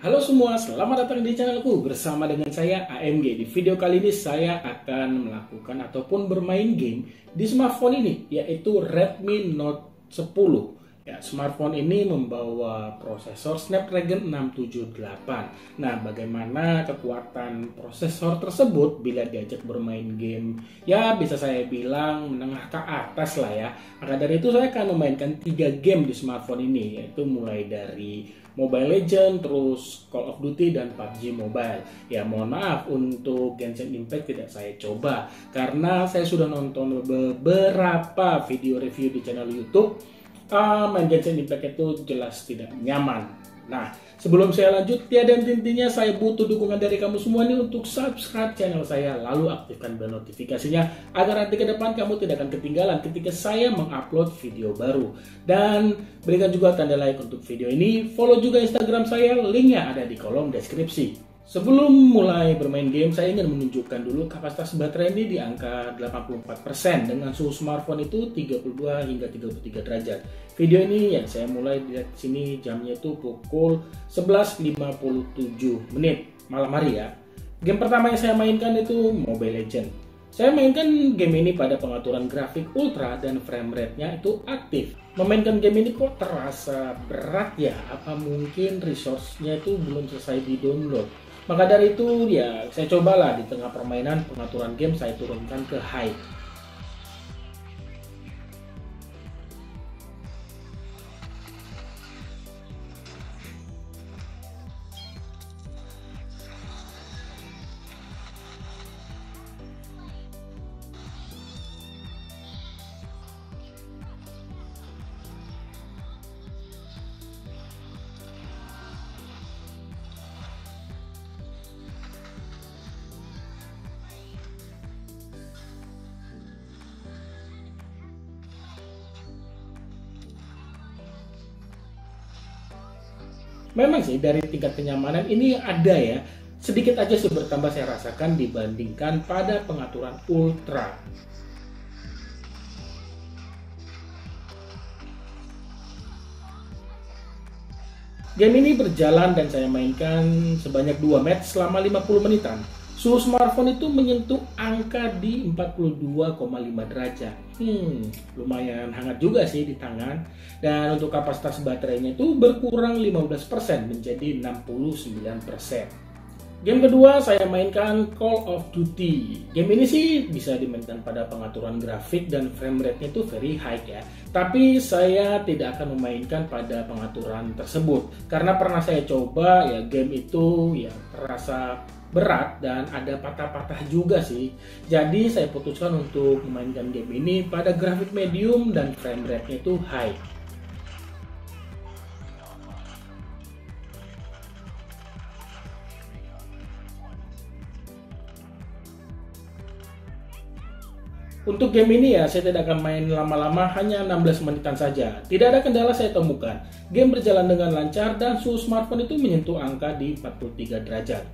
Halo semua, selamat datang di channelku bersama dengan saya AMG. Di video kali ini saya akan melakukan ataupun bermain game di smartphone ini, yaitu Redmi Note 10. Ya, smartphone ini membawa prosesor Snapdragon 678. Nah, bagaimana kekuatan prosesor tersebut bila diajak bermain game? Ya, bisa saya bilang menengah ke atas lah ya. Maka dari itu saya akan memainkan 3 game di smartphone ini, yaitu mulai dari Mobile Legends, terus Call of Duty, dan PUBG Mobile. Ya, mohon maaf untuk Genshin Impact tidak saya coba karena saya sudah nonton beberapa video review di channel YouTube. Main Genshin Impact itu jelas tidak nyaman. Nah, sebelum saya lanjut, tiada intinya saya butuh dukungan dari kamu semua nih untuk subscribe channel saya, lalu aktifkan bel notifikasinya agar nanti ke depan kamu tidak akan ketinggalan ketika saya mengupload video baru. Dan berikan juga tanda like untuk video ini, follow juga Instagram saya, linknya ada di kolom deskripsi. Sebelum mulai bermain game, saya ingin menunjukkan dulu kapasitas baterai ini di angka 84% dengan suhu smartphone itu 32 hingga 33 derajat. Video ini yang saya mulai di sini jamnya itu pukul 11.57 menit malam hari ya. Game pertama yang saya mainkan itu Mobile Legends. Saya mainkan game ini pada pengaturan grafik ultra dan frame rate-nya itu aktif. Memainkan game ini kok terasa berat ya? Apa mungkin resource-nya itu belum selesai di-download? Maka dari itu ya saya cobalah di tengah permainan pengaturan game saya turunkan ke high. Memang sih dari tingkat kenyamanan ini ada ya, sedikit aja sih bertambah saya rasakan dibandingkan pada pengaturan ultra. Game ini berjalan dan saya mainkan sebanyak 2 match selama 50 menitan. Suhu smartphone itu menyentuh angka di 42,5 derajat. Lumayan hangat juga sih di tangan. Dan untuk kapasitas baterainya itu berkurang 15% menjadi 69%. Game kedua saya mainkan Call of Duty. Game ini sih bisa dimainkan pada pengaturan grafik dan frame rate-nya itu very high ya. Tapi saya tidak akan memainkan pada pengaturan tersebut karena pernah saya coba ya, game itu ya terasa berat dan ada patah-patah juga sih. Jadi saya putuskan untuk memainkan game ini pada grafik medium dan frame rate-nya itu high. Untuk game ini ya saya tidak akan main lama-lama, hanya 16 menitan saja. Tidak ada kendala saya temukan. Game berjalan dengan lancar dan suhu smartphone itu menyentuh angka di 43 derajat.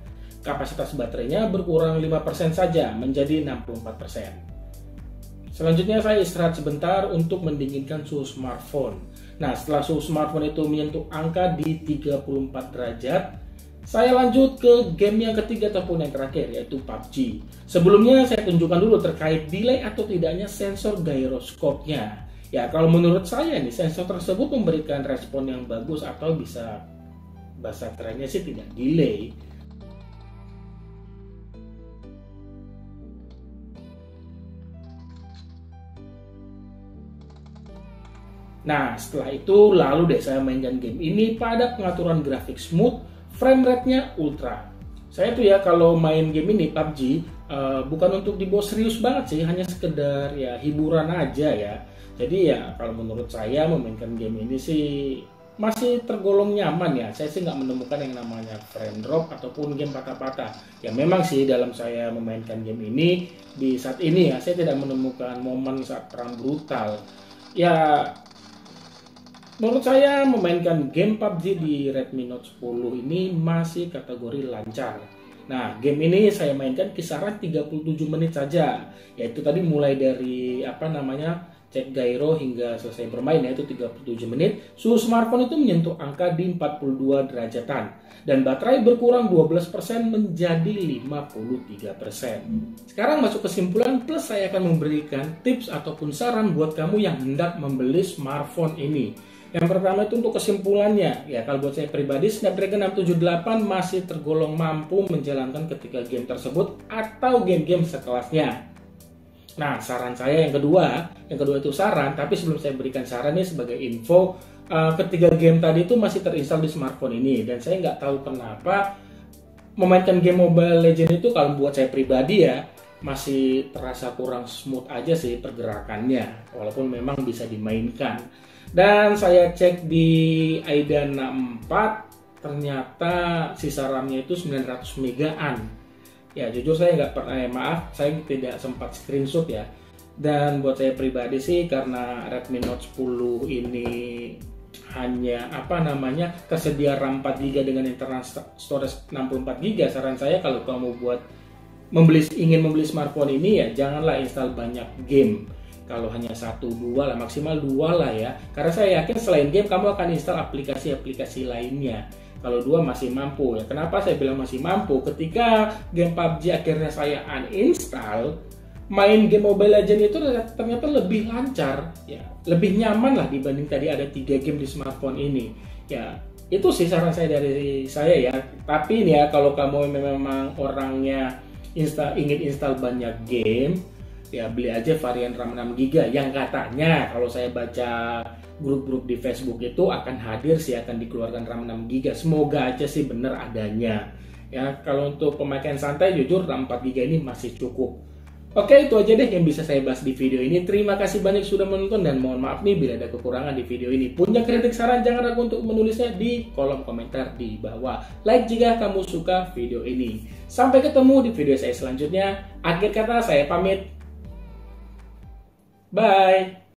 Kapasitas baterainya berkurang 5% saja menjadi 64%. Selanjutnya saya istirahat sebentar untuk mendinginkan suhu smartphone. Nah, setelah suhu smartphone itu menyentuh angka di 34 derajat, saya lanjut ke game yang ketiga ataupun yang terakhir, yaitu PUBG. Sebelumnya saya tunjukkan dulu terkait delay atau tidaknya sensor gyroscope-nya. Ya, kalau menurut saya nih sensor tersebut memberikan respon yang bagus, atau bisa bahasa kerennya sih tidak delay. Nah, setelah itu lalu deh saya mainkan game ini pada pengaturan grafik smooth, frame rate-nya ultra. Saya tuh ya kalau main game ini PUBG bukan untuk dibawa serius banget sih, hanya sekedar ya hiburan aja ya. Jadi ya kalau menurut saya memainkan game ini sih masih tergolong nyaman ya. Saya sih nggak menemukan yang namanya frame drop ataupun game patah-patah. Ya memang sih dalam saya memainkan game ini di saat ini ya saya tidak menemukan momen saat perang brutal. Ya menurut saya memainkan game PUBG di Redmi Note 10 ini masih kategori lancar. Nah, game ini saya mainkan kisaran 37 menit saja. Yaitu tadi mulai dari cek gyro hingga selesai bermain, yaitu 37 menit, suhu smartphone itu menyentuh angka di 42 derajatan. Dan baterai berkurang 12% menjadi 53%. Sekarang masuk kesimpulan, plus saya akan memberikan tips ataupun saran buat kamu yang hendak membeli smartphone ini. Yang pertama itu untuk kesimpulannya, ya kalau buat saya pribadi Snapdragon 678 masih tergolong mampu menjalankan ketika game tersebut atau game-game sekelasnya. Nah, saran saya yang kedua itu saran, tapi sebelum saya berikan saran ini sebagai info, ketiga game tadi itu masih terinstall di smartphone ini, dan saya nggak tahu kenapa memainkan game Mobile Legends itu kalau buat saya pribadi ya masih terasa kurang smooth aja sih pergerakannya, walaupun memang bisa dimainkan. Dan saya cek di Aidana 4 ternyata sisa RAM-nya itu 900 megaan. Ya jujur saya nggak pernah, maaf saya tidak sempat screenshot ya. Dan buat saya pribadi sih karena Redmi Note 10 ini hanya tersedia RAM 4GB dengan internal storage 64GB. Saran saya kalau kamu ingin membeli smartphone ini ya janganlah install banyak game. Kalau hanya 1, 2 lah, maksimal 2 lah ya. Karena saya yakin selain game kamu akan install aplikasi-aplikasi lainnya. Kalau 2 masih mampu ya. Kenapa saya bilang masih mampu? Ketika game PUBG akhirnya saya uninstall, main game Mobile Legends itu ternyata lebih lancar ya, lebih nyaman lah dibanding tadi ada 3 game di smartphone ini. Ya, itu sih saran saya dari saya ya. Tapi ini ya kalau kamu memang orangnya ingin install banyak game, ya beli aja varian RAM 6GB yang katanya kalau saya baca grup-grup di Facebook itu akan hadir sih, akan dikeluarkan RAM 6GB. Semoga aja sih bener adanya. Ya, kalau untuk pemakaian santai jujur RAM 4GB ini masih cukup. Oke, itu aja deh yang bisa saya bahas di video ini. Terima kasih banyak sudah menonton dan mohon maaf nih bila ada kekurangan di video ini. Punya kritik saran jangan ragu untuk menulisnya di kolom komentar di bawah. Like jika kamu suka video ini. Sampai ketemu di video saya selanjutnya. Akhir kata saya pamit. Bye.